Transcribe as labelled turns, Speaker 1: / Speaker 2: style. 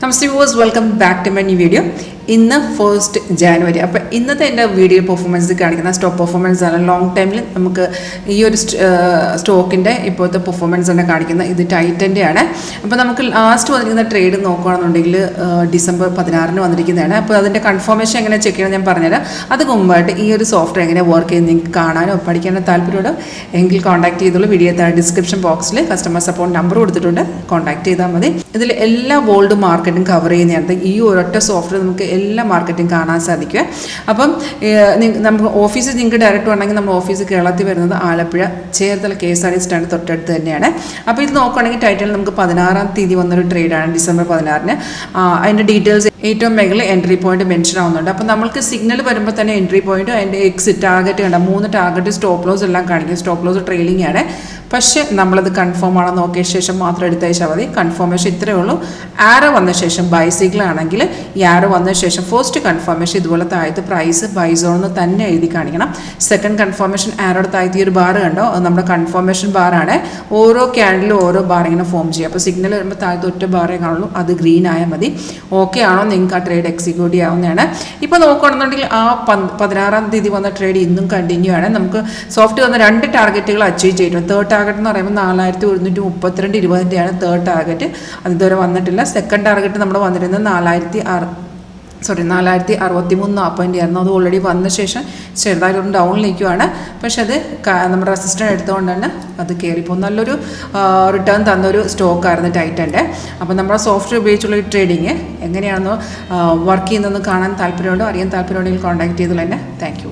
Speaker 1: Namaste viewers, welcome back to my new video. ഇന്ന് 1st January. അപ്പോൾ ഇന്നത്തെ എൻ്റെ വീഡിയോ പെർഫോമൻസ് കാണിക്കുന്ന സ്റ്റോക്ക് പെർഫോമൻസ് ആണ്. ലോങ് ടൈമിൽ നമുക്ക് ഈ ഒരു സ്റ്റോക്കിൻ്റെ ഇപ്പോഴത്തെ പെർഫോമൻസ് തന്നെ കാണിക്കുന്നത്. ഇത് ടൈറ്റൻ്റെ ആണ്. അപ്പോൾ നമുക്ക് ലാസ്റ്റ് വന്നിരിക്കുന്ന ട്രേഡ് നോക്കുകയാണെന്നുണ്ടെങ്കിൽ December 16 വന്നിരിക്കുന്നതാണ്. അപ്പോൾ അതിൻ്റെ കൺഫർമേഷൻ എങ്ങനെ ചെക്ക് ചെയ്യണം ഞാൻ പറഞ്ഞുതരാം. അത് മുമ്പായിട്ട് ഈ ഒരു സോഫ്റ്റ്വെയർ എങ്ങനെ വർക്ക് ചെയ്യുന്നത് നിങ്ങൾക്ക് കാണാനോ പഠിക്കാനോ താല്പര്യമുണ്ടോ എങ്കിൽ കോൺടാക്ട് ചെയ്തോളൂ. വീഡിയോ ഡിസ്ക്രിപ്ഷൻ ബോക്സിൽ കസ്റ്റമർ സപ്പോർട്ട് നമ്പർ കൊടുത്തിട്ടുണ്ട്, കോൺടാക്ട് ചെയ്താൽ മതി. ഇതിൽ എല്ലാ വേൾഡ് മാർക്കറ്റും കവർ ചെയ്യുന്നതാണ്. ഈ ഒരൊറ്റ സോഫ്റ്റ്വെയർ നമുക്ക് എല്ലാ മാർക്കറ്റും കാണാൻ സാധിക്കും. അപ്പം നമുക്ക് ഓഫീസിൽ നിങ്ങൾക്ക് ഡയറക്റ്റ് വേണമെങ്കിൽ നമ്മൾ ഓഫീസ് കേരളത്തിൽ വരുന്നത് ആലപ്പുഴ ചേർത്തല KSRTC സ്റ്റാൻഡ് തൊട്ടടുത്ത് തന്നെയാണ്. അപ്പോൾ ഇത് നോക്കുകയാണെങ്കിൽ ടൈറ്റിൽ നമുക്ക് 16 വന്നൊരു ട്രേഡാണ്, December 16. അതിൻ്റെ ഡീറ്റെയിൽസ് ഏറ്റവും മേഖല എൻട്രി പോയിന്റ് മെൻഷൻ ആവുന്നുണ്ട്. അപ്പോൾ നമുക്ക് സിഗ്നൽ വരുമ്പോൾ തന്നെ എൻട്രി പോയിന്റ് അതിൻ്റെ എക്സിറ്റ് ടാർഗറ്റ് കണ്ട 3 ടാർഗറ്റ് സ്റ്റോപ്പ് ലോസ് എല്ലാം കാണിക്കും. സ്റ്റോപ്പ് ലോസ് ട്രെയിലിംഗ് ആണ്. പക്ഷേ നമ്മളത് കൺഫേം ആണോ നോക്കിയ ശേഷം മാത്രം എടുത്തയച്ചാൽ മതി. കൺഫർമേഷൻ ഇത്രയേ ഉള്ളൂ. ആരോ വന്ന ശേഷം ബൈസിക്കിൾ ആണെങ്കിൽ ഈ ആരോ വന്ന ശേഷം ഫസ്റ്റ് കൺഫർമേഷൻ ഇതുപോലെ താഴത്ത് പ്രൈസ് ബൈസോൺ എന്ന് തന്നെ എഴുതി കാണിക്കണം. സെക്കൻഡ് കൺഫർമേഷൻ ആരോടെ താഴത്ത് ഈ ഒരു ബാർ കണ്ടോ, അത് നമ്മുടെ കൺഫർമേഷൻ ബാറാണ്. ഓരോ ക്യാൻഡിലും ഓരോ ബാർ ഇങ്ങനെ ഫോം ചെയ്യും. അപ്പോൾ സിഗ്നൽ വരുമ്പോൾ താഴത്ത് ഒറ്റ ബാറേ കാണുള്ളൂ, അത് ഗ്രീൻ ആയാൽ മതി. ഓക്കെ ആണോ നിങ്ങൾക്ക് ആ ട്രേഡ് എക്സിക്യൂട്ട് ചെയ്യാവുന്നതാണ്. ഇപ്പോൾ നോക്കുകയാണെന്നുണ്ടെങ്കിൽ ആ 16 വന്ന ട്രേഡ് ഇന്നും കണ്ടിന്യൂ ആണ്. നമുക്ക് സോഫ്റ്റ് വന്ന 2 ടാർഗറ്റുകൾ അച്ചീവ് ചെയ്തിട്ടുണ്ട്. തേർഡ് ടാർഗറ്റ് എന്ന് പറയുമ്പോൾ 4132.20 തേർഡ് ടാർഗറ്റ്. അത് ഇതുവരെ വന്നിട്ടില്ല. സെക്കൻഡ് ടാർഗറ്റ് നമ്മുടെ വന്നിരുന്നത് 4,063.40 ആയിരുന്നു. അത് ഓൾറെഡി വന്ന ശേഷം ചെറുതായിട്ടൊരു ഡൗൺ നിൽക്കുവാണ്. പക്ഷെ അത് നമ്മുടെ റെസിസ്റ്റൻസ് എടുത്തുകൊണ്ടാണ് അത് കയറിപ്പോൾ നല്ലൊരു റിട്ടേൺ തന്നൊരു സ്റ്റോക്കായിരുന്നു ടൈറ്റൻ്റെ. അപ്പോൾ നമ്മുടെ സോഫ്റ്റ്വെയർ ഉപയോഗിച്ചുള്ള ഈ ട്രേഡിങ് എങ്ങനെയാണെന്നോ വർക്ക് ചെയ്യുന്നതെന്ന് കാണാൻ താല്പര്യമുണ്ടോ അറിയാൻ താല്പര്യമുണ്ടെങ്കിൽ കോൺടാക്ട് ചെയ്തോളൂ എന്നെ. Thank you.